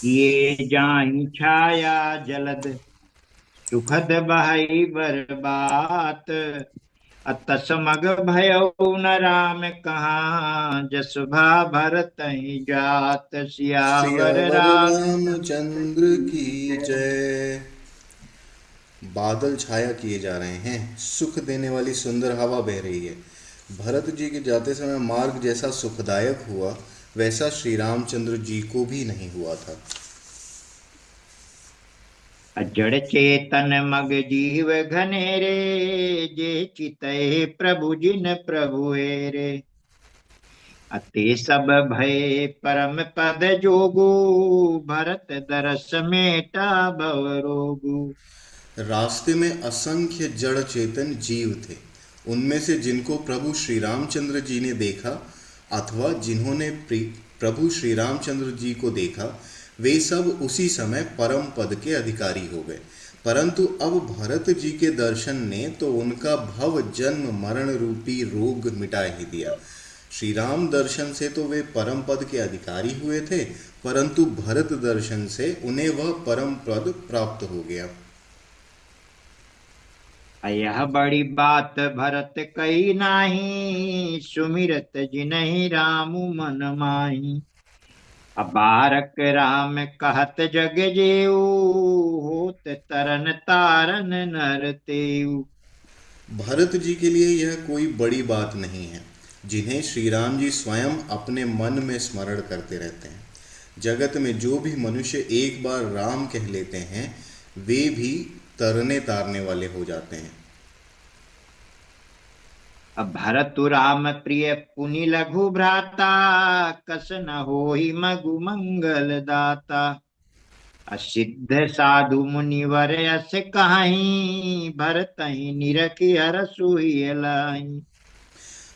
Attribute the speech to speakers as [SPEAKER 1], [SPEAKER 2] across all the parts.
[SPEAKER 1] ये जाहि छाया जलद सुखद बहई बरबात। अतस मग भयउ न राम कहाँ, जस भा भरत ही जात। सियावर
[SPEAKER 2] सियावर
[SPEAKER 1] रामचंद्र
[SPEAKER 2] रामचंद्र
[SPEAKER 1] की
[SPEAKER 2] की
[SPEAKER 1] जय।
[SPEAKER 2] जय। बादल छाया किए जा रहे हैं, सुख देने वाली सुंदर हवा बह रही है। भरत जी के जाते समय मार्ग जैसा सुखदायक हुआ, वैसा श्री रामचंद्र जी को भी नहीं हुआ था।
[SPEAKER 1] अजड़ चेतन मग जीव घनेरे, जे चितहि प्रभु जिन प्रभु हेरे। अति सब भय परम पद जोगु, भरत दरस मेटा भव रोगु।
[SPEAKER 2] रास्ते में असंख्य जड़ चेतन जीव थे। उनमें से जिनको प्रभु श्री रामचंद्र जी ने देखा अथवा जिन्होंने प्रभु श्री रामचंद्र जी को देखा, वे सब उसी समय परम पद के अधिकारी हो गए। परंतु अब भरत जी के दर्शन ने तो उनका भव जन्म मरण रूपी रोग मिटा ही दिया। श्री राम दर्शन से तो वे परम पद के अधिकारी हुए थे, परंतु भरत दर्शन से उन्हें वह परम पद प्राप्त हो गया।
[SPEAKER 1] यह बड़ी बात भरत कही नाही, सुमिरत जिनहि रामु मन माही। अबारक राम कहत जग जेऊ, होत तरन तारन नर तेऊ।
[SPEAKER 2] भरत जी के लिए यह कोई बड़ी बात नहीं है, जिन्हें श्री राम जी स्वयं अपने मन में स्मरण करते रहते हैं। जगत में जो भी मनुष्य एक बार राम कह लेते हैं, वे भी तरने तारने वाले हो जाते हैं।
[SPEAKER 1] अब भरतु राम प्रिय पुनि लघु भ्राता, कस न होई मगु मंगल दाता। असिद्ध साधु मुनिवर यस कहाई, भरतहि निरखि हरसु हिय लाहि।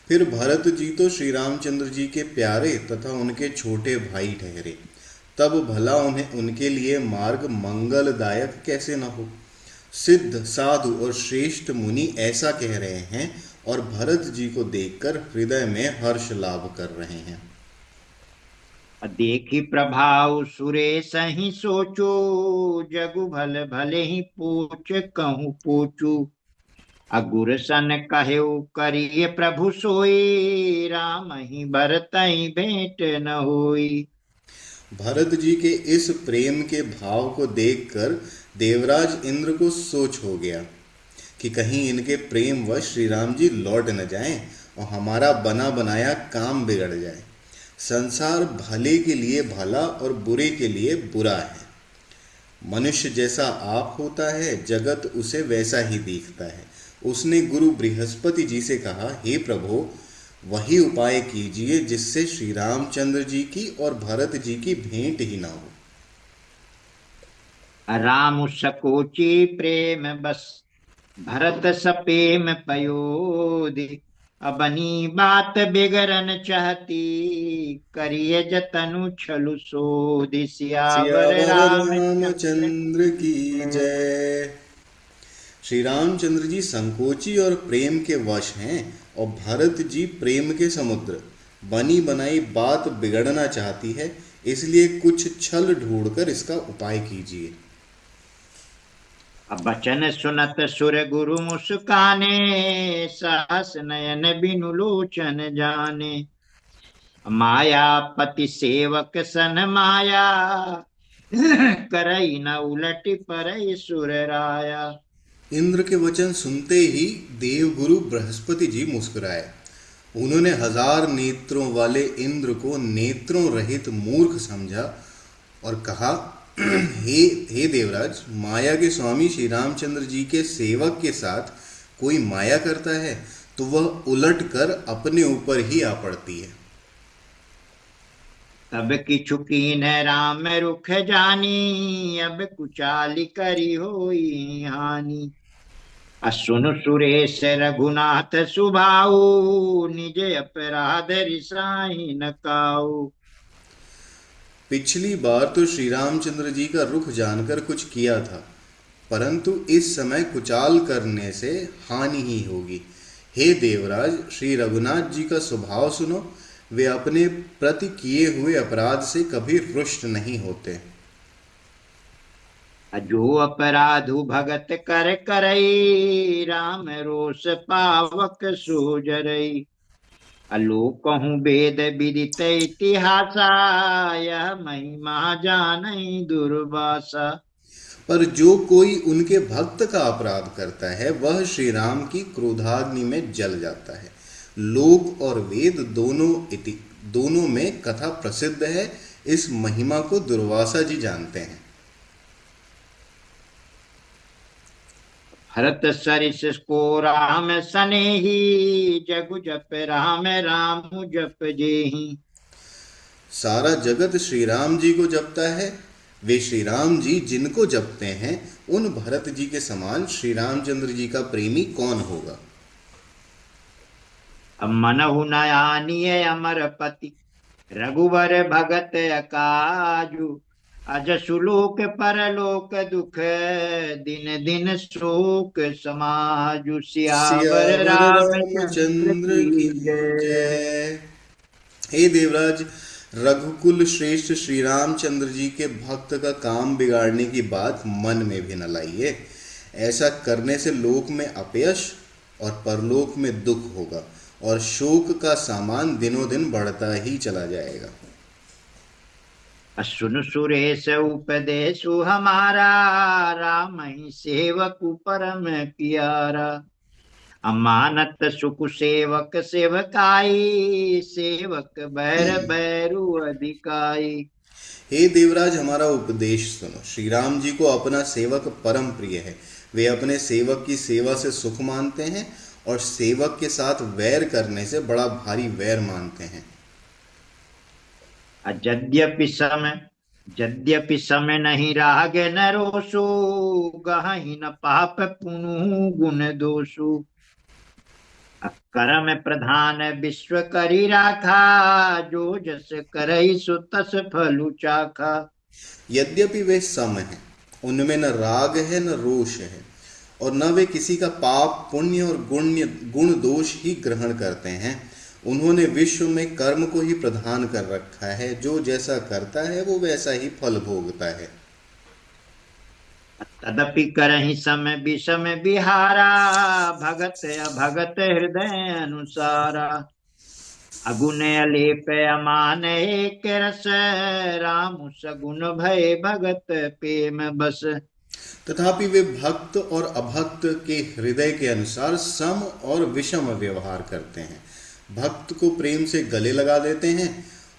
[SPEAKER 2] फिर भरत जी तो श्री रामचंद्र जी के प्यारे तथा उनके छोटे भाई ठहरे, तब भला उन्हें उनके लिए मार्ग मंगलदायक कैसे न हो। सिद्ध साधु और श्रेष्ठ मुनि ऐसा कह रहे हैं और भरत जी को देखकर हृदय में हर्ष लाभ कर रहे हैं।
[SPEAKER 1] देखी प्रभाव सुरेश ही सोचो, जगु भल भले ही पूछ कहूँ पूछू। अगुर सन कहेऊ करिय प्रभु सोई, राम ही भरत ही भेंट न होई।
[SPEAKER 2] भरत जी के इस प्रेम के भाव को देखकर देवराज इंद्र को सोच हो गया कि कहीं इनके प्रेम वश श्री राम जी लौट न जाएं और हमारा बना बनाया काम बिगड़ जाए। संसार भले के लिए भला और बुरे के लिए बुरा है। मनुष्य जैसा आप होता है, जगत उसे वैसा ही देखता है। उसने गुरु बृहस्पति जी से कहा, हे प्रभु, वही उपाय कीजिए जिससे श्री रामचंद्र जी की और भरत जी की भेंट ही ना हो।
[SPEAKER 1] राम सकोची प्रेम बस, भरत सपेम पयोधि। अबनी बात बिगरन चाहती, करिय जतनु छलु सोधि। सियावर
[SPEAKER 2] सियावर
[SPEAKER 1] रामचंद्र
[SPEAKER 2] रामचंद्र की
[SPEAKER 1] की जय।
[SPEAKER 2] जय। श्री रामचंद्र जी संकोची और प्रेम के वश हैं और भरत जी प्रेम के समुद्र। बनी बनाई बात बिगड़ना चाहती है, इसलिए कुछ छल ढूंढकर इसका उपाय कीजिए।
[SPEAKER 1] अब बचन सुनत सुर गुरु मुस्काने, सहस नयन बिनु लोचन जाने। मायापति सेवक सन माया, करई न उलट परई सुर राया।
[SPEAKER 2] इंद्र के वचन सुनते ही देवगुरु बृहस्पति जी मुस्कुराए। उन्होंने हजार नेत्रों वाले इंद्र को नेत्रों रहित मूर्ख समझा और कहा, हे हे देवराज, माया के स्वामी श्री रामचंद्र जी के सेवक के साथ कोई माया करता है तो वह उलट कर अपने ऊपर ही आ पड़ती है।
[SPEAKER 1] तब किछु कीन राम रुख जानी, अब कुचाली करी होई हानि। असुन सुरेश रघुनाथ सुभाऊ, निज अपराध रिसाई न काऊ।
[SPEAKER 2] पिछली बार तो श्री रामचंद्र जी का रुख जानकर कुछ किया था, परंतु इस समय कुचाल करने से हानि ही होगी। हे देवराज, श्री रघुनाथ जी का स्वभाव सुनो। वे अपने प्रति किए हुए अपराध से कभी रुष्ट नहीं होते।
[SPEAKER 1] अजो अपराधु भगत कर करई, राम रोष पावक सो जरई। आलोक कहूँ वेद विदित इतिहासा, यह महिमा जानई दुर्वासा।
[SPEAKER 2] पर जो कोई उनके भक्त का अपराध करता है वह श्री राम की क्रोधाग्नि में जल जाता है। लोक और वेद दोनों में कथा प्रसिद्ध है। इस महिमा को दुर्वासा जी जानते हैं।
[SPEAKER 1] भरत सरिस को राम सनेही, जगु जप राम राम जप जेही।
[SPEAKER 2] सारा जगत श्री राम जी को जपता है। वे श्री राम जी जिनको जपते हैं उन भरत जी के समान श्री रामचंद्र जी का प्रेमी कौन होगा।
[SPEAKER 1] अब मनहु नयानिय अमर पति, रघुवर भगत अकाजु। अज सुलोक परलोक दुख, दिन दिन शोक समाजु। सियावर
[SPEAKER 2] सियावर
[SPEAKER 1] रामचंद्र
[SPEAKER 2] रामचंद्र
[SPEAKER 1] की
[SPEAKER 2] की
[SPEAKER 1] जय।
[SPEAKER 2] जय। हे देवराज, रघुकुल श्रेष्ठ श्री रामचंद्र जी के भक्त का काम बिगाड़ने की बात मन में भी न लाइए। ऐसा करने से लोक में अपयश और परलोक में दुख होगा और शोक का सामान दिनों दिन बढ़ता ही चला जाएगा।
[SPEAKER 1] सुन सुरेश उपदेशु हमारा, राम ही सेवक परम प्यारा। अमानत सुख सेवक सेवकाई, सेवक बैर बैरु अधिकाई।
[SPEAKER 2] हे देवराज, हमारा उपदेश सुनो। श्री राम जी को अपना सेवक परम प्रिय है। वे अपने सेवक की सेवा से सुख मानते हैं और सेवक के साथ वैर करने से बड़ा भारी वैर मानते हैं।
[SPEAKER 1] यद्यपि समय नहीं राग न रोसु, गहहि न पाप पुनु गुण दोषु। करम प्रधान विश्व करी राखा, जो जस करई सो तस फलु चाखा।
[SPEAKER 2] यद्यपि वे सम हैं, उनमें न राग है न रोष है, और न वे किसी का पाप पुण्य और गुण दोष ही ग्रहण करते हैं। उन्होंने विश्व में कर्म को ही प्रधान कर रखा है। जो जैसा करता है वो वैसा ही फल भोगता है।
[SPEAKER 1] तदपि करहि सम विषम बिहारा, भगत अभगत हृदय अनुसारा। अगुण अलेप अमान एक रस, राम सगुण भय भगत प्रेम बस।
[SPEAKER 2] तथापि वे भक्त और अभक्त के हृदय के अनुसार सम और विषम व्यवहार करते हैं। भक्त को प्रेम से गले लगा देते हैं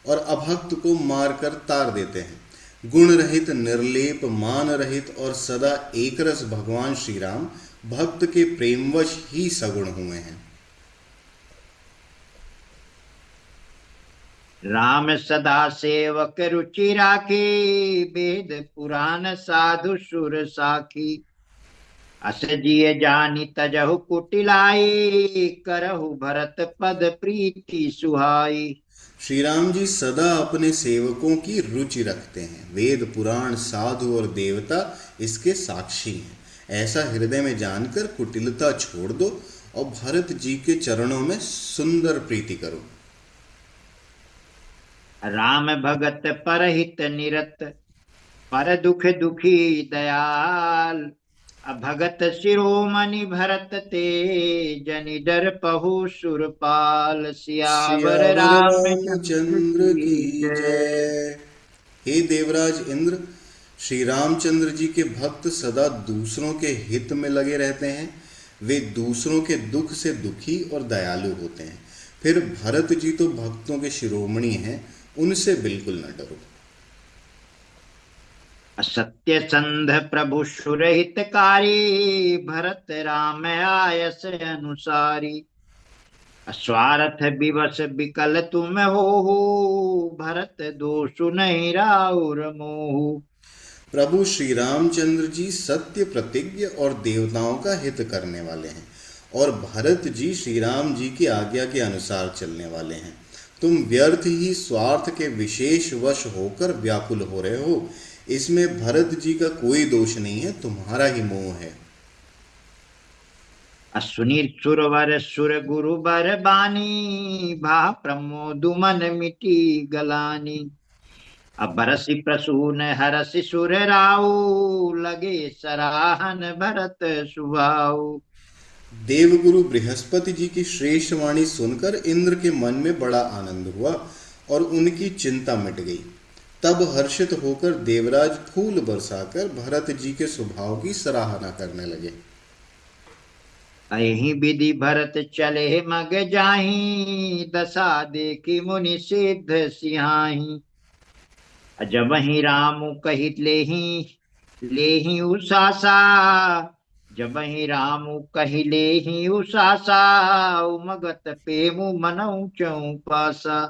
[SPEAKER 2] और अभक्त को मारकर तार देते हैं। गुण रहित, निर्लेप, मान रहित और सदा एकरस भगवान श्री राम भक्त के प्रेमवश ही सगुण हुए हैं।
[SPEAKER 1] राम सदा सेवक रुचि राखी, वेद पुराण साधु सुर साखी। अस जिय जानी तजहु कुटिलाई, करहु भरत पद प्रीति सुहाई।
[SPEAKER 2] श्री राम जी सदा अपने सेवकों की रुचि रखते हैं। वेद, पुराण, साधु और देवता इसके साक्षी हैं। ऐसा हृदय में जानकर कुटिलता छोड़ दो और भरत जी के चरणों में सुंदर प्रीति करो।
[SPEAKER 1] राम भगत परहित निरत, पर दुख दुखी दयाल। अभगत शिरोमणि भरत ते, जनि डर पहु सुरपाल। सियावर
[SPEAKER 2] सियावर
[SPEAKER 1] रामचंद्र
[SPEAKER 2] रामचंद्र
[SPEAKER 1] की
[SPEAKER 2] की
[SPEAKER 1] जय।
[SPEAKER 2] जय। हे देवराज इंद्र, श्री रामचंद्र जी के भक्त सदा दूसरों के हित में लगे रहते हैं। वे दूसरों के दुख से दुखी और दयालु होते हैं। फिर भरत जी तो भक्तों के शिरोमणि हैं, उनसे बिल्कुल न डरो।
[SPEAKER 1] असत्य संध प्रभु सुरहितकारी, भरत राम आयस अनुसारी। स्वार्थ विवश विकल तुम हो, भरत दोषु नहीं राउर मोहु।
[SPEAKER 2] प्रभु श्री रामचंद्र जी सत्य प्रतिज्ञ और देवताओं का हित करने वाले हैं, और भरत जी श्री राम जी की आज्ञा के अनुसार चलने वाले हैं। तुम व्यर्थ ही स्वार्थ के विशेष वश होकर व्याकुल हो रहे हो। इसमें भरत जी का कोई दोष नहीं है, तुम्हारा ही मोह है।
[SPEAKER 1] असुनी सुरवर सुर गुरु बर बानी, भा प्रमोदु मन मिटी गलानी। अब बरसी प्रसून हरसि सुर राऊ, लगे सराहन भरत सुभाऊ।
[SPEAKER 2] देवगुरु बृहस्पति जी की श्रेष्ठ वाणी सुनकर इंद्र के मन में बड़ा आनंद हुआ और उनकी चिंता मिट गई। तब हर्षित होकर देवराज फूल बरसाकर भरत जी के स्वभाव की सराहना करने लगे।
[SPEAKER 1] अहि विधि भरत चले मग जाहि, दशा देखी मुनि सिद्ध सिहाहि। जब ही राम कही लेहि उषासा, जब ही राम कही लेहि उषासा, उमगत पेमु मनऊ चौपासा।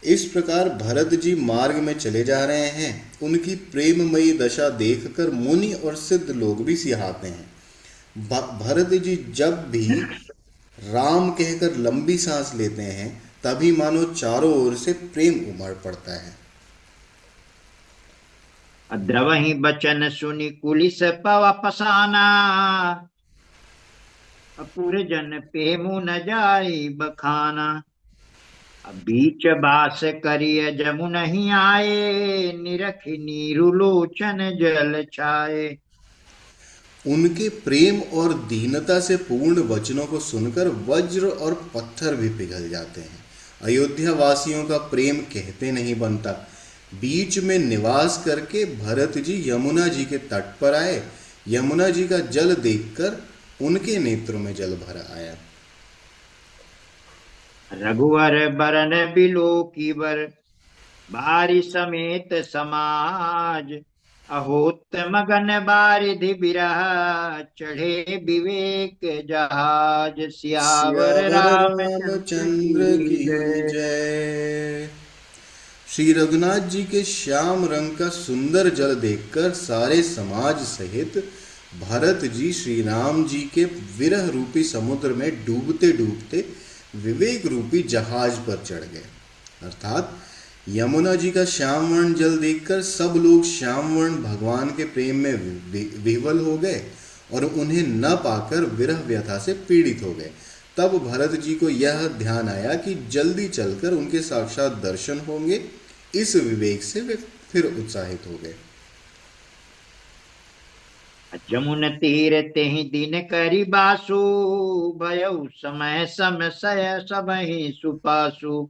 [SPEAKER 2] इस प्रकार भरत जी मार्ग में चले जा रहे हैं। उनकी प्रेममयी दशा देखकर मुनि और सिद्ध लोग भी सिहाते हैं। भरत जी जब भी राम कहकर लंबी सांस लेते हैं, तभी मानो चारों ओर से प्रेम उमड़ पड़ता है।
[SPEAKER 1] द्रवहि बचन सुनि कुलिस पव पसाना, अपुर जन पेमु न जाई बखाना। बीच बास करिय जमु नहीं आए, निरखि नीरु लोचन जल छाए।
[SPEAKER 2] उनके प्रेम और दीनता से पूर्ण वचनों को सुनकर वज्र और पत्थर भी पिघल जाते हैं। अयोध्या वासियों का प्रेम कहते नहीं बनता। बीच में निवास करके भरत जी यमुना जी के तट पर आए। यमुना जी का जल देखकर उनके नेत्रों में जल भर आया।
[SPEAKER 1] रघुवर बरन बिलो की बर, बारी समेत समाज। अहोत मगन बारिधि बिरह, चढ़े विवेक जहाज। सियावर
[SPEAKER 2] सियावर
[SPEAKER 1] रामचंद्र
[SPEAKER 2] रामचंद्र
[SPEAKER 1] की
[SPEAKER 2] की
[SPEAKER 1] जय।
[SPEAKER 2] जय। श्री रघुनाथ जी के श्याम रंग का सुंदर जल देखकर सारे समाज सहित भरत जी श्री राम जी के विरह रूपी समुद्र में डूबते डूबते विवेक रूपी जहाज पर चढ़ गए। अर्थात यमुना जी का श्यामवर्ण जल देखकर सब लोग श्यामवर्ण भगवान के प्रेम में विह्वल हो गए और उन्हें न पाकर विरह व्यथा से पीड़ित हो गए। तब भरत जी को यह ध्यान आया कि जल्दी चलकर उनके साक्षात दर्शन होंगे। इस विवेक से वे फिर उत्साहित हो गए।
[SPEAKER 1] जमुन तीर तेहि दिन करी बासु, भयउ समय सम सय सबहि सुपासु।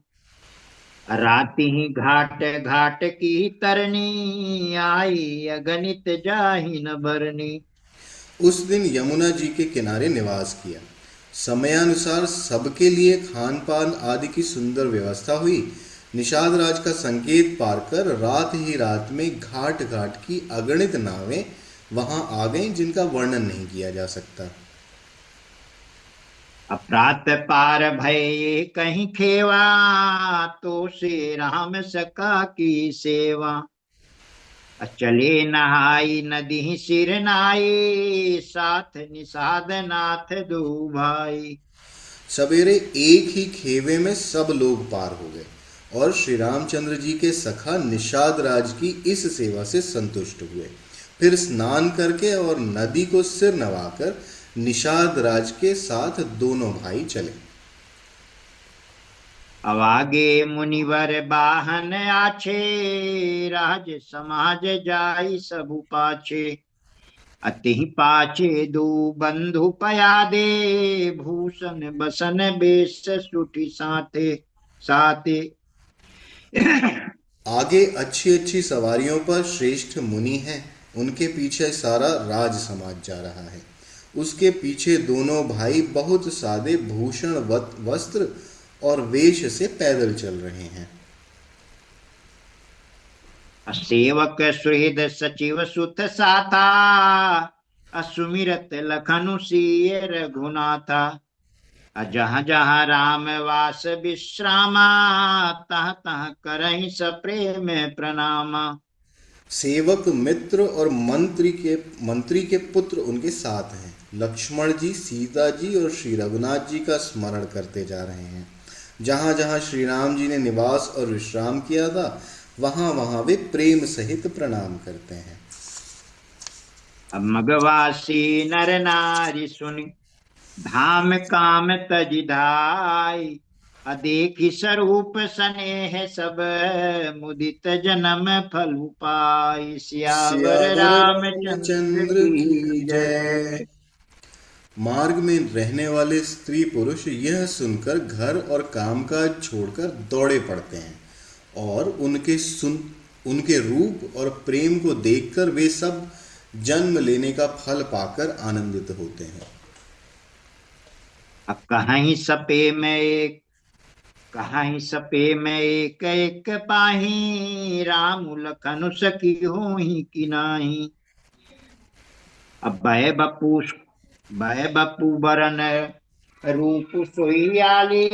[SPEAKER 1] राति ही घाट घाट की तरनी, आई अगणित जाहि न बरनी।
[SPEAKER 2] उस दिन यमुना जी के किनारे निवास किया। समयानुसार सबके लिए खान पान आदि की सुंदर व्यवस्था हुई। निषाद राज का संकेत पाकर रात ही रात में घाट घाट की अगणित नावें वहां आ गईं, जिनका वर्णन नहीं किया जा सकता।
[SPEAKER 1] अप्रात पार भय कहीं खेवा, तो से राम सका की सेवा। चले नहाई नदी सिर नाई, साथ निषाद नाथ दो भाई।
[SPEAKER 2] सवेरे एक ही खेवे में सब लोग पार हो गए और श्री रामचंद्र जी के सखा निषाद राज की इस सेवा से संतुष्ट हुए। फिर स्नान करके और नदी को सिर नवाकर निषाद राज के साथ दोनों भाई चले।
[SPEAKER 1] अब आगे मुनिवर बाहन आछे, राज समाज जाई सबु पाछे। अति पाछे दो बंधु पयादे, भूषण बसन बेश सुठी साथे साथे।
[SPEAKER 2] आगे अच्छी अच्छी सवारियों पर श्रेष्ठ मुनि हैं। उनके पीछे सारा राज समाज जा रहा है। उसके पीछे दोनों भाई बहुत सादे भूषण वस्त्र और वेश से पैदल चल रहे हैं।
[SPEAKER 1] सेवक सुहृद सचिव सुत साथा, असुमिरत लखनु सिय रघुनाथा। जहाँ जहाँ राम वास विश्रामा, तह तह करहि सप्रेम प्रणामा।
[SPEAKER 2] सेवक मित्र और मंत्री के पुत्र उनके साथ हैं। लक्ष्मण जी, सीता जी और श्री रघुनाथ जी का स्मरण करते जा रहे हैं। जहाँ जहाँ श्री राम जी ने निवास और विश्राम किया था, वहाँ वहाँ वे प्रेम सहित प्रणाम करते हैं।
[SPEAKER 1] अब मगवासी नर नारी सुनि, धाम काम तजि धाई। अदेखि स्वरूप स्नेह सब, मुदित जन्म फल पाई। सियावर
[SPEAKER 2] सियावर
[SPEAKER 1] रामचंद्र
[SPEAKER 2] रामचंद्र की
[SPEAKER 1] की
[SPEAKER 2] जय।
[SPEAKER 1] जय।
[SPEAKER 2] मार्ग में रहने वाले स्त्री पुरुष यह सुनकर घर और कामकाज छोड़कर दौड़े पड़ते हैं, और उनके रूप और प्रेम को देखकर वे सब जन्म लेने का फल पाकर आनंदित होते हैं।
[SPEAKER 1] अब कहाँ सपे में एक एक पाही, राम लखन सखी होई कि नाही। अब बह बपू बरन रूप सोईयाली,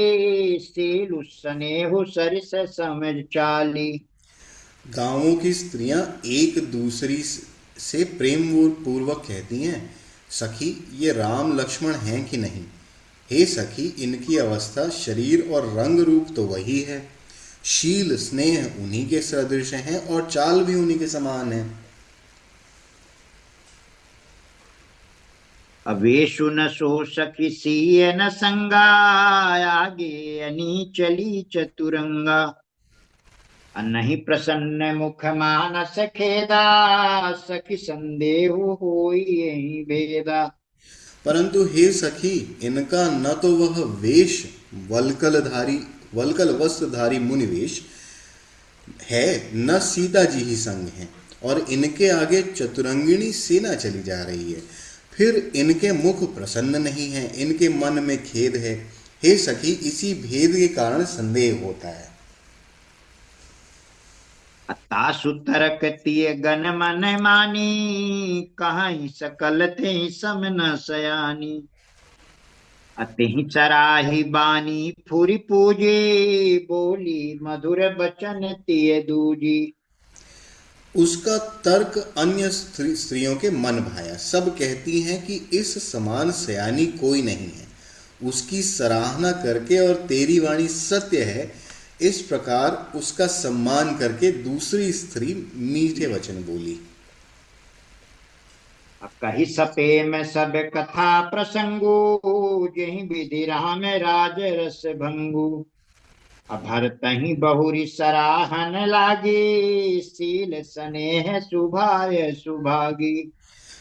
[SPEAKER 1] सीलु स्नेहु सरिस समझ चाली।
[SPEAKER 2] गांवों की स्त्रियां एक दूसरी से प्रेम पूर्वक कहती हैं, सखी ये राम लक्ष्मण हैं कि नहीं। हे सखी, इनकी अवस्था शरीर और रंग रूप तो वही है, शील स्नेह उन्हीं के सदृश हैं और चाल भी उन्हीं के समान है।
[SPEAKER 1] अवेशु न सो सखी सिय न संगा, आगे अनी चली चतुरंगा। नहीं प्रसन्न मुख मानस खेदा, सखी संदेह होई यही भेदा।
[SPEAKER 2] परंतु हे सखी, इनका न तो वह वेश वल्कलधारी वल्कल वस्त्रधारी मुनिवेश है, न सीता जी ही संग हैं, और इनके आगे चतुरंगिणी सेना चली जा रही है। फिर इनके मुख प्रसन्न नहीं है, इनके मन में खेद है। हे सखी, इसी भेद के कारण संदेह होता है।
[SPEAKER 1] तासु तरकतीय गण मन मानी, कहीं सकल ते सम न सयानी। अतिहि चराही बानी फुरी पूजे, बोली मधुर बचन तिय दूजी।
[SPEAKER 2] उसका तर्क अन्य स्त्रियों के मन भाया। सब कहती हैं कि इस समान सयानी कोई नहीं है। उसकी सराहना करके और तेरी वाणी सत्य है, इस प्रकार उसका सम्मान करके दूसरी स्त्री मीठे वचन बोली।
[SPEAKER 1] कही सपे में सब कथा प्रसंगु, जही विधि राम राज रस भंगु। भरत ही बहुरी सराहन लागी, सील स्नेह सुभाय सुभागी।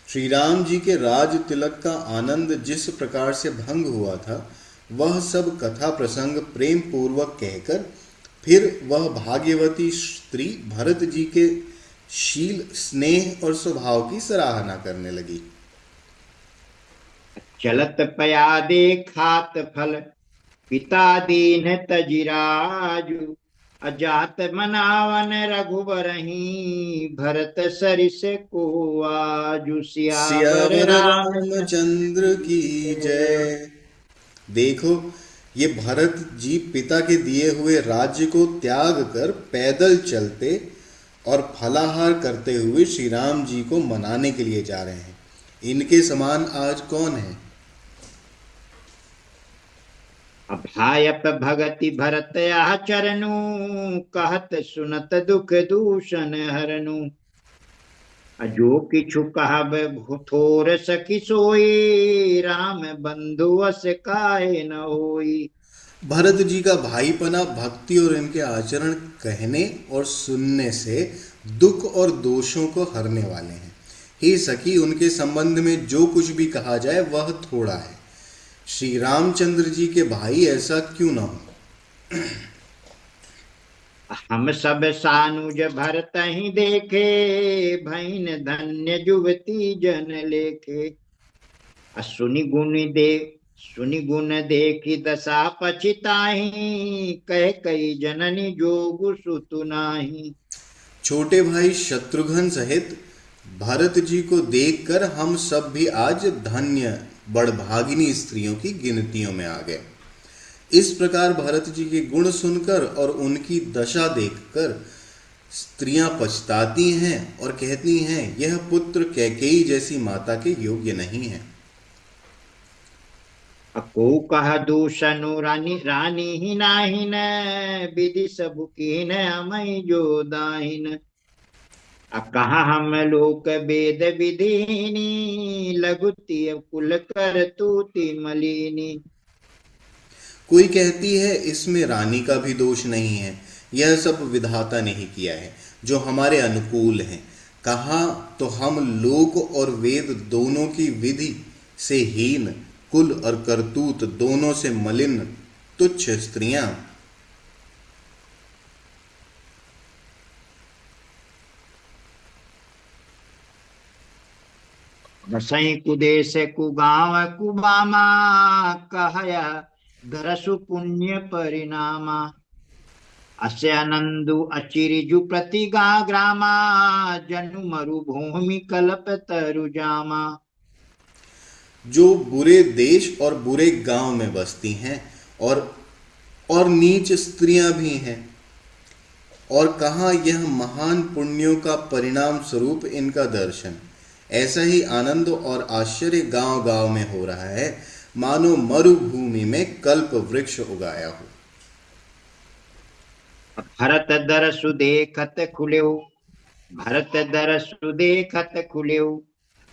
[SPEAKER 2] श्री राम जी के राज तिलक का आनंद जिस प्रकार से भंग हुआ था, वह सब कथा प्रसंग प्रेम पूर्वक कहकर फिर वह भाग्यवती स्त्री भरत जी के शील स्नेह और स्वभाव की सराहना करने लगी।
[SPEAKER 1] चलत पया खात फल, पिता दीन तजिराजु। अजात मनावन रघुबर ही, भरत सरिस को आजु। सियावर
[SPEAKER 2] सियावर
[SPEAKER 1] रामचंद्र
[SPEAKER 2] रामचंद्र की
[SPEAKER 1] की जय।
[SPEAKER 2] जय। देखो, ये भरत जी पिता के दिए हुए राज्य को त्याग कर पैदल चलते और फलाहार करते हुए श्री राम जी को मनाने के लिए जा रहे हैं। इनके समान आज कौन है।
[SPEAKER 1] अभायप भगति भरत आचरनु, कहत सुनत दुख दूषण हरनु। अजो किछु कहब थोर सखी सोई, राम बंधु अस काहे न होई।
[SPEAKER 2] भरत जी का भाईपना भक्ति और इनके आचरण कहने और सुनने से दुख और दोषों को हरने वाले हैं। हे सखी, उनके संबंध में जो कुछ भी कहा जाए वह थोड़ा है। श्री रामचंद्र जी के भाई ऐसा क्यों ना हो।
[SPEAKER 1] हम सब सानुज भरत ही देखे, भैन धन्य जुवती जन लेखे। सुनि गुण देखी दशा पछिताही, कह कई जननी जोगु सुतु नाही।
[SPEAKER 2] छोटे भाई शत्रुघ्न सहित भरत जी को देखकर हम सब भी आज धन्य बड़भागिनी स्त्रियों की गिनतियों में आ गए। इस प्रकार भरत जी के गुण सुनकर और उनकी दशा देखकर स्त्रियां पछताती हैं और कहती हैं, यह पुत्र कैकेयी जैसी माता के योग्य नहीं है।
[SPEAKER 1] अको कह दूषनु रानी ही नाहिन, विधि सब कीन अमई जो दाहिन। कहा हम लोक वेद विधिनी, लघुति कुल कर तूति मलिनी।
[SPEAKER 2] कोई कहती है इसमें रानी का भी दोष नहीं है, यह सब विधाता ने ही किया है जो हमारे अनुकूल हैं। कहा तो हम लोक और वेद दोनों की विधि से हीन, कुल और करतूत दोनों से मलिन तुच्छ स्त्रियां।
[SPEAKER 1] दसई कुदेश कुगांव कुबामा, कहया दरसु पुण्य परिणामा। अस्य आनंदु अचिरिजु प्रतिगा ग्रामा, जनु मरुभूमि कल्प तरु जामा।
[SPEAKER 2] जो बुरे देश और बुरे गांव में बसती हैं और नीच स्त्रियां भी हैं, और कहा यह महान पुण्यों का परिणाम स्वरूप इनका दर्शन। ऐसा ही आनंद और आश्चर्य गांव गांव में हो रहा है, मानो मरुभूमि में कल्प वृक्ष उगाया हो।
[SPEAKER 1] भरत दरसु देखत खुल्यो, भरत दरसु देखत खुल्यो।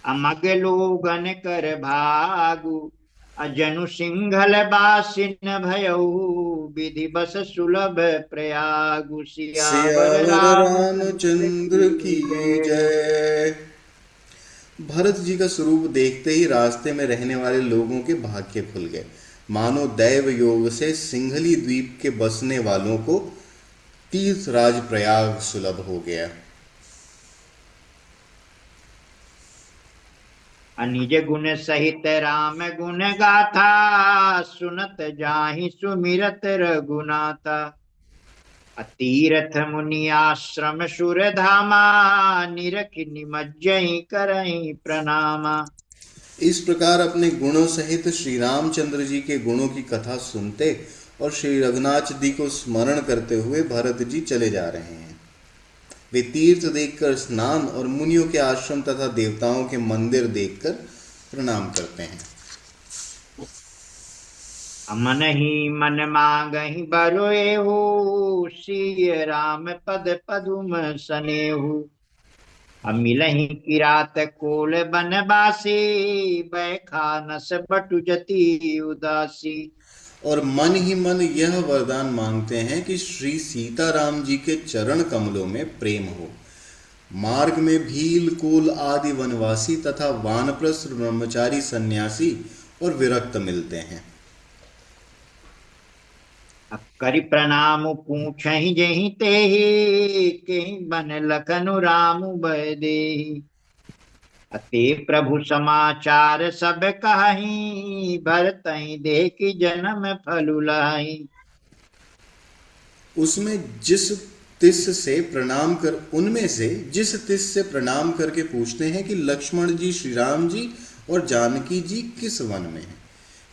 [SPEAKER 1] अमग लोगन कर भागु, अजनु सिंघल बासिन भयउ। विधि बस सुलभ प्रयागु, सियावर
[SPEAKER 2] सियावर
[SPEAKER 1] रामचंद्र
[SPEAKER 2] रामचंद्र
[SPEAKER 1] की
[SPEAKER 2] की
[SPEAKER 1] जय।
[SPEAKER 2] जय। भरत जी का स्वरूप देखते ही रास्ते में रहने वाले लोगों के भाग्य खुल गए, मानो दैव योग से सिंघली द्वीप के बसने वालों को तीर्थराज प्रयाग सुलभ हो गया।
[SPEAKER 1] अनिज गुण सहित राम गुण गाथा, सुनत जाहि सुमिरत रघुनाथा। अतीरथ मुनि आश्रम सुर धामा, निरख निमज्जहि करहि प्रणामा।
[SPEAKER 2] इस प्रकार अपने गुणों सहित श्री रामचंद्र जी के गुणों की कथा सुनते और श्री रघुनाथ जी को स्मरण करते हुए भरत जी चले जा रहे हैं। वे तीर्थ देखकर स्नान और मुनियों के आश्रम तथा देवताओं के मंदिर देखकर प्रणाम करते हैं।
[SPEAKER 1] मन ही मन मांगहि बरोएहु, सिय राम पद पदुम सनेहु। अमिलहि किरात कोल बनबासी, बैखा नस बटु जति उदासी।
[SPEAKER 2] और मन ही मन यह वरदान मांगते हैं कि श्री सीताराम जी के चरण कमलों में प्रेम हो। मार्ग में भील कोल आदि वनवासी तथा वानप्रस्थ ब्रह्मचारी सन्यासी और विरक्त मिलते हैं।
[SPEAKER 1] करि प्रणाम पूछहि जेहि तेहि, केहि बन लखनु राम भय देहि। अते प्रभु समाचार सब कहि, भरतहि देखि जन्म फलु लहि।
[SPEAKER 2] उसमें जिस तिस से प्रणाम कर उनमें से जिस तिस से प्रणाम करके पूछते हैं कि लक्ष्मण जी, श्री राम जी और जानकी जी किस वन में हैं।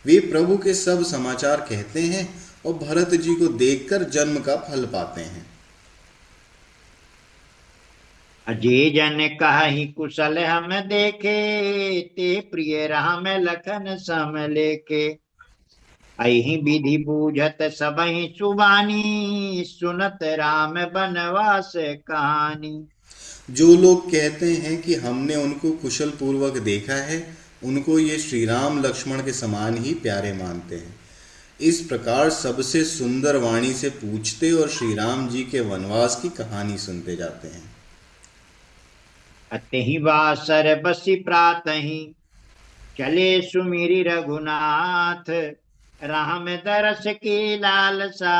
[SPEAKER 2] वे प्रभु के सब समाचार कहते हैं और भरत जी को देखकर जन्म का फल पाते हैं।
[SPEAKER 1] अजय जन कहि कुशल हम देखे, ते प्रिय राम लखन सम लेके। अहि विधि बूझत सबहि सुबानी, सुनत राम बनवास कहानी।
[SPEAKER 2] जो लोग कहते हैं कि हमने उनको कुशल पूर्वक देखा है, उनको ये श्री राम लक्ष्मण के समान ही प्यारे मानते हैं। इस प्रकार सबसे सुंदर वाणी से पूछते और श्री राम जी के वनवास की कहानी सुनते जाते हैं।
[SPEAKER 1] अतहि वासर बसी प्रातहि, चले सुमिरि रघुनाथ। राम दरस की लालसा,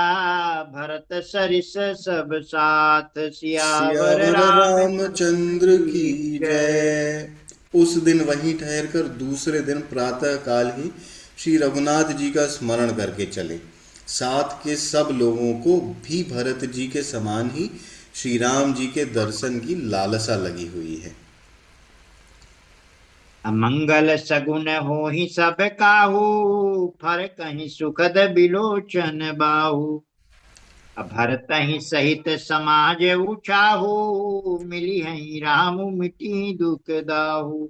[SPEAKER 1] भरत सरिस सब साथ। सियावर
[SPEAKER 2] सियावर रामचंद्र
[SPEAKER 1] रामचंद्र
[SPEAKER 2] की
[SPEAKER 1] की जय।
[SPEAKER 2] जय। उस दिन वहीं ठहरकर दूसरे दिन प्रातः काल ही श्री रघुनाथ जी का स्मरण करके चले। साथ के सब लोगों को भी भरत जी के समान ही श्री राम जी के दर्शन की लालसा लगी हुई है।
[SPEAKER 1] अमंगल सगुन होहि सब काहू, फर कहीं सुखद बिलोचन बाहू। भरतहि सहित समाज उछाहू, मिली है राम मिटी दुख दाहू।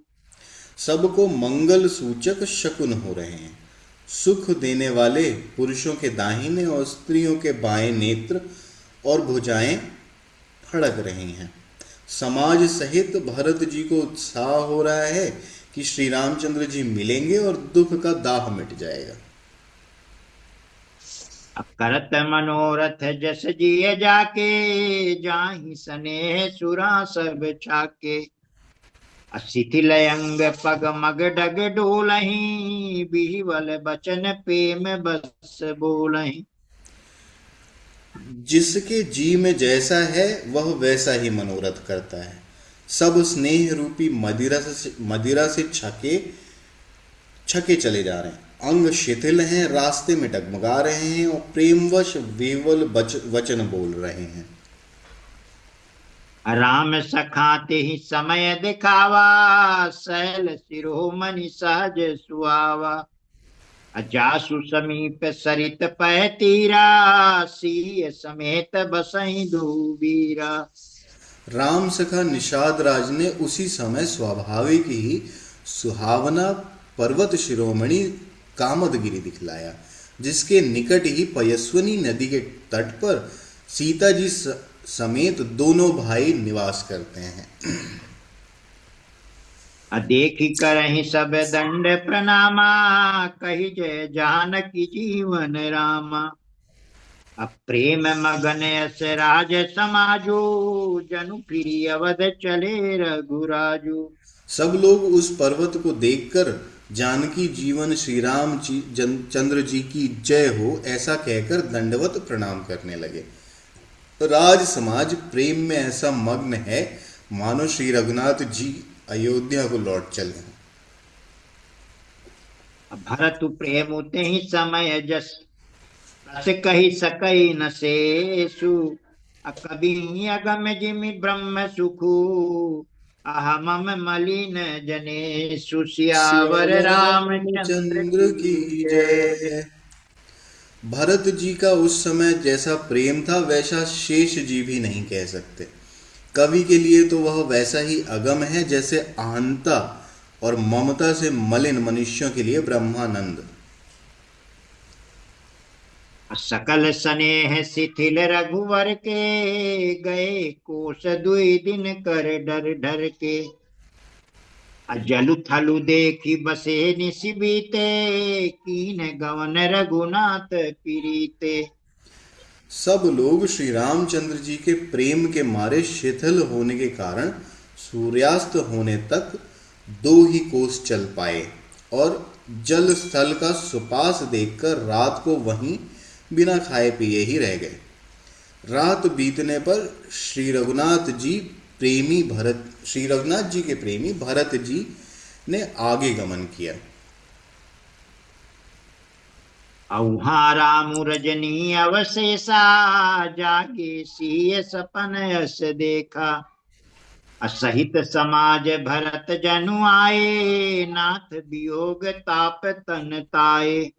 [SPEAKER 2] सबको मंगल सूचक शकुन हो रहे हैं। सुख देने वाले पुरुषों के दाहिने और स्त्रियों के बाएं नेत्र और भुजाएं फड़क रही हैं। समाज सहित भरत जी को उत्साह हो रहा है कि श्री रामचंद्र जी मिलेंगे और दुख का दाह मिट जाएगा।
[SPEAKER 1] अब करत मनोरथ जस जिय जाके, जाहि स्नेह सुरा सब छाके। शिथिल अंग पग मग डग डोलहीं, बिहिवल बचन प्रेम बस बोलहीं।
[SPEAKER 2] जिसके जी में जैसा है वह वैसा ही मनोरथ करता है। सब स्नेह रूपी मदिरा से छके छके चले जा रहे हैं। अंग शिथिल हैं, रास्ते में डगमगा रहे हैं और प्रेमवश वेवल वचन बोल रहे हैं।
[SPEAKER 1] राम सखाते ही समय दिखावा, सैल शिरोमणि सहज सुआवा। जासु समीप सरित पह तीरा, सिय समेत बसहि धूबीरा।
[SPEAKER 2] राम सखा निषाद राज ने उसी समय स्वाभाविक ही सुहावना पर्वत शिरोमणि कामदगिरि दिखलाया, जिसके निकट ही पयस्वनी नदी के तट पर सीता जी समेत दोनों भाई निवास करते हैं।
[SPEAKER 1] देखी करहि सब दंड प्रणामा, कही जय जानकी जीवन रामा। प्रेम मगन यस राज समाजो, जनु फिरी अवध चले रघुराजू।
[SPEAKER 2] सब लोग उस पर्वत को देखकर जानकी जीवन श्री राम चंद्र जी की जय हो ऐसा कहकर दंडवत प्रणाम करने लगे। राज समाज प्रेम में ऐसा मग्न है मानो श्री रघुनाथ जी अयोध्या को लौट चले हैं।
[SPEAKER 1] भरत प्रेम ते ही समय जस, रस कही सकई न शेषु। कबि अगम जिमि ब्रह्म सुखु, अहमम मलिन जनेषु। सियावर
[SPEAKER 2] सियावर
[SPEAKER 1] रामचंद्र
[SPEAKER 2] रामचंद्र की
[SPEAKER 1] की जय।
[SPEAKER 2] जय। भरत जी का उस समय जैसा प्रेम था वैसा शेष जी भी नहीं कह सकते। कवि के लिए तो वह वैसा ही अगम है जैसे अहंता और ममता से मलिन मनुष्यों के लिए ब्रह्मानंद।
[SPEAKER 1] सकल स्नेह शिथिल रघुवर के, गए कोस दुई दिन कर डर डर के। जलु थलु देखी बसे निशिबीते, कीन गवन रघुनाथ पीरीते।
[SPEAKER 2] सब लोग श्री रामचंद्र जी के प्रेम के मारे शिथिल होने के कारण सूर्यास्त होने तक 2 ही कोस चल पाए और जल स्थल का सुपास देखकर रात को वहीं बिना खाए पिए ही रह गए। रात बीतने पर श्री रघुनाथ जी के प्रेमी भरत जी ने आगे गमन किया।
[SPEAKER 1] औहा राम रजनी अवशेषा, जागे सिय सपन यस देखा। असहित समाज भरत जनु आए, नाथ वियोग ताप तन ताए।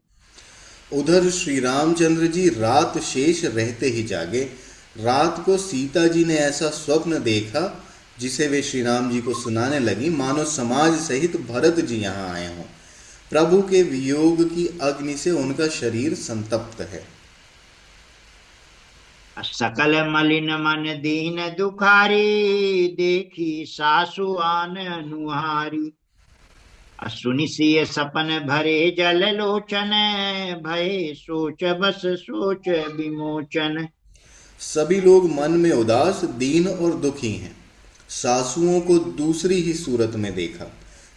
[SPEAKER 2] उधर श्री रामचंद्र जी रात शेष रहते ही जागे। रात को सीता जी ने ऐसा स्वप्न देखा जिसे वे श्री राम जी को सुनाने लगी मानो समाज सहित भरत जी यहाँ आए हों। प्रभु के वियोग की अग्नि से उनका शरीर संतप्त है।
[SPEAKER 1] सकल मलिन मन दीन दुखारी, देखी सासु आन अनुहारी। सुनि सिय सपन भरे जल लोचन, भय सोच बस सोच विमोचन।
[SPEAKER 2] सभी लोग मन में उदास, दीन और दुखी हैं। सासुओं को दूसरी ही सूरत में देखा।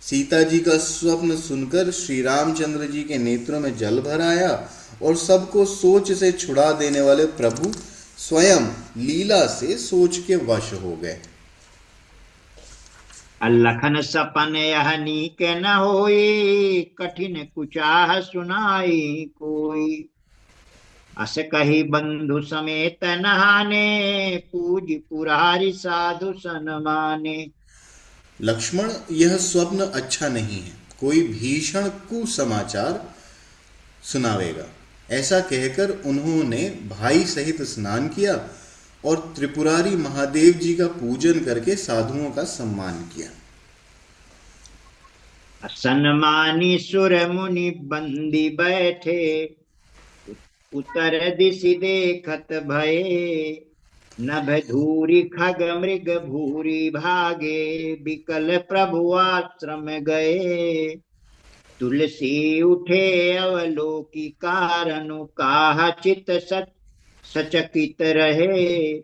[SPEAKER 2] सीता जी का स्वप्न सुनकर श्री रामचंद्र जी के नेत्रों में जल भर आया और सबको सोच से छुड़ा देने वाले प्रभु स्वयं लीला से सोच के वश हो गए।
[SPEAKER 1] लखन सपन यह नीक न होई, कठिन कुचाह सुनाई कोई। अस कही बंधु समेत नहाने, पूज पुरारी साधु सन माने।
[SPEAKER 2] लक्ष्मण, यह स्वप्न अच्छा नहीं है, कोई भीषण कुसमाचार सुनावेगा। ऐसा कहकर उन्होंने भाई सहित स्नान किया और त्रिपुरारी महादेव जी का पूजन करके साधुओं का सम्मान किया।
[SPEAKER 1] सन्मानी सुर मुनि बंदी बैठे, उतर दिशि देखत भये। नभ धूरी खग मृग भूरी भागे, बिकल प्रभु आश्रम गए। तुलसी उठे अवलोकी कारनु काह चित सचकित रहे।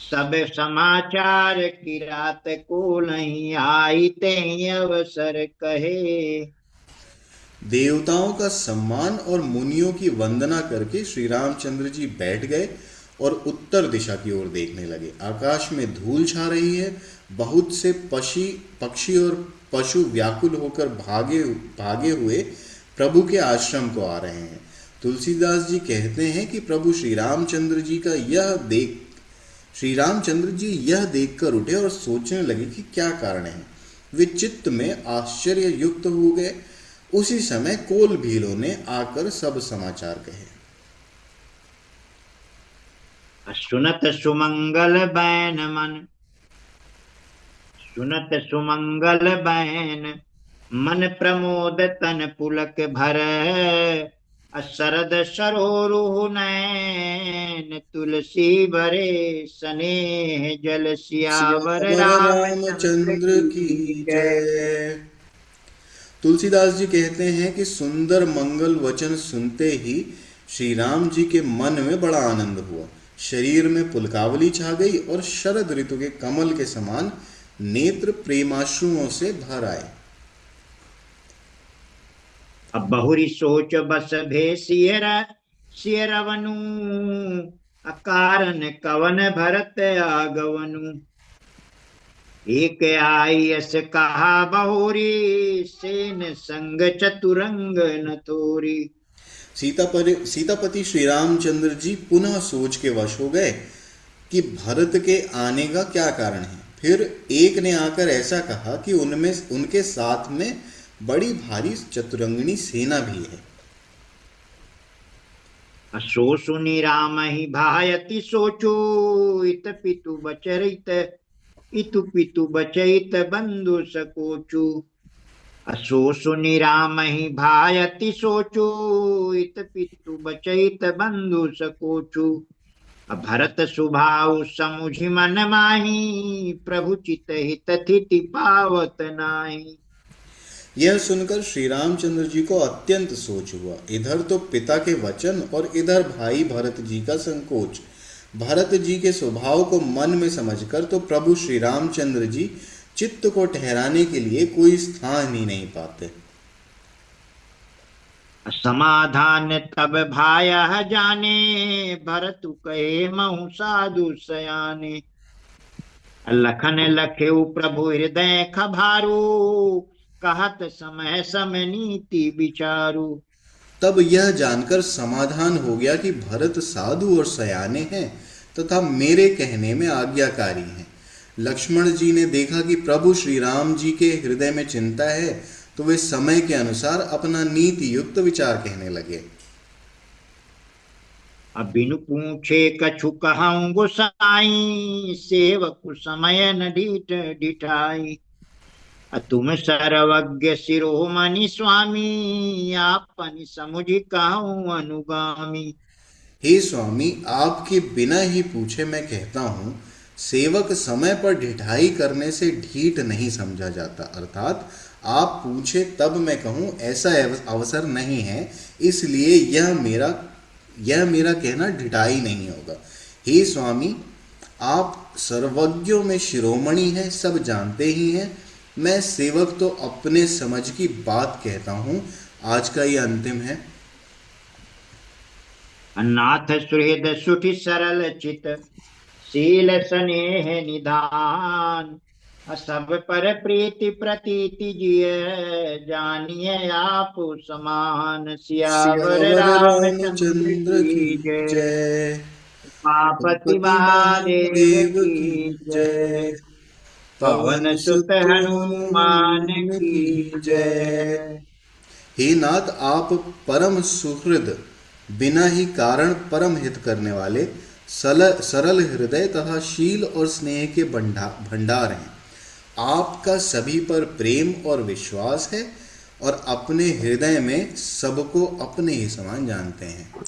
[SPEAKER 1] सब समाचार की रात को नहीं आई ते अवसर कहे।
[SPEAKER 2] देवताओं का सम्मान और मुनियों की वंदना करके श्री रामचंद्र जी बैठ गए और उत्तर दिशा की ओर देखने लगे। आकाश में धूल छा रही है। बहुत से पक्षी और पशु व्याकुल होकर भागे भागे हुए प्रभु के आश्रम को आ रहे हैं। तुलसीदास जी कहते हैं कि प्रभु श्री रामचंद्र जी यह देखकर उठे और सोचने लगे कि क्या कारण है। वे चित्त में आश्चर्य युक्त हो गए। उसी समय कोल भीलों ने आकर सब समाचार कहे।
[SPEAKER 1] सुनत सुमंगल बैन सुनत सुमंगल बैन मन प्रमोद तन पुलक भर। शरद सरोरुह नैन तुलसी भरे स्नेह जल सियावर
[SPEAKER 2] सियावर
[SPEAKER 1] रामचंद्र
[SPEAKER 2] रामचंद्र की
[SPEAKER 1] की जय।
[SPEAKER 2] जय। तुलसीदास जी कहते हैं कि सुंदर मंगल वचन सुनते ही श्री राम जी के मन में बड़ा आनंद हुआ। शरीर में पुलकावली छा गई और शरद ऋतु के कमल के समान नेत्र प्रेमाश्रुओं से भर आए।
[SPEAKER 1] अब बहुरी सोच बस भे सियरवनु। अकारण कवन भरत आगवनु। एक आई यस कहा बहुरी सेन संग चतुरंग न थोरी।
[SPEAKER 2] सीतापति श्री रामचंद्र जी पुनः सोच के वश हो गए कि भरत के आने का क्या कारण है। फिर एक ने आकर ऐसा कहा कि उनके साथ में बड़ी भारी चतुरंगिणी सेना भी है।
[SPEAKER 1] सो सुनी राम ही भायति सोचो। इत पितु बचरित इतु पितु बचैत बंधु सकोचु। असो सुनि राम ही भायति सोचु। इत पितु बचैत बंधु सकोचु। भरत सुभाव समुझि मन माही। प्रभु चित हित थिति पावत नाही।
[SPEAKER 2] यह सुनकर श्री रामचंद्र जी को अत्यंत सोच हुआ। इधर तो पिता के वचन और इधर भाई भरत जी का संकोच। भरत जी के स्वभाव को मन में समझकर तो प्रभु श्री रामचंद्र जी चित्त को ठहराने के लिए कोई स्थान ही नहीं पाते।
[SPEAKER 1] समाधान तब भाया जाने। भरत कहे महु साधु सयाने। लखन लखेउ प्रभु हृदय खभारू। कहत समय समय नीति विचारू।
[SPEAKER 2] तब यह जानकर समाधान हो गया कि भरत साधु और सयाने हैं तथा मेरे कहने में आज्ञाकारी हैं। लक्ष्मण जी ने देखा कि प्रभु श्री राम जी के हृदय में चिंता है तो वे समय के अनुसार अपना नीति युक्त विचार कहने लगे।
[SPEAKER 1] अब बिनु पूछे कछु कहूँ गोसाई। सेवक समय न ढीठ ढिठाई। तुम सर्वज्ञ शिरोमणि स्वामी। आपनि समुझि कहूँ अनुगामी।
[SPEAKER 2] हे स्वामी, आपके बिना ही पूछे मैं कहता हूँ, सेवक समय पर ढिठाई करने से ढीठ नहीं समझा जाता। अर्थात आप पूछे तब मैं कहूँ ऐसा अवसर नहीं है, इसलिए यह मेरा कहना ढिठाई नहीं होगा। हे स्वामी, आप सर्वज्ञों में शिरोमणि हैं, सब जानते ही हैं। मैं सेवक तो अपने समझ की बात कहता हूँ। आज का ये अंतिम है।
[SPEAKER 1] नाथ सुहृद सुठि सरल चित। शील स्नेह निधान। सब पर प्रीति प्रतीति जिय। जानिए आप समान। सियावर
[SPEAKER 2] सियावर
[SPEAKER 1] रामचंद्र
[SPEAKER 2] रामचंद्र की
[SPEAKER 1] की जय।
[SPEAKER 2] जय।
[SPEAKER 1] उमापति
[SPEAKER 2] पति
[SPEAKER 1] महादेव
[SPEAKER 2] महादेव की
[SPEAKER 1] की
[SPEAKER 2] जय।
[SPEAKER 1] जय।
[SPEAKER 2] पवन
[SPEAKER 1] पवन सुत
[SPEAKER 2] सुत
[SPEAKER 1] हनुमान
[SPEAKER 2] हनुमान
[SPEAKER 1] की
[SPEAKER 2] की जय।
[SPEAKER 1] जय।
[SPEAKER 2] हे नाथ, आप परम सुहृद, बिना ही कारण परम हित करने वाले, सरल हृदय तथा शील और स्नेह के भंडार हैं। आपका सभी पर प्रेम और विश्वास है और अपने हृदय में सबको अपने ही समान जानते हैं।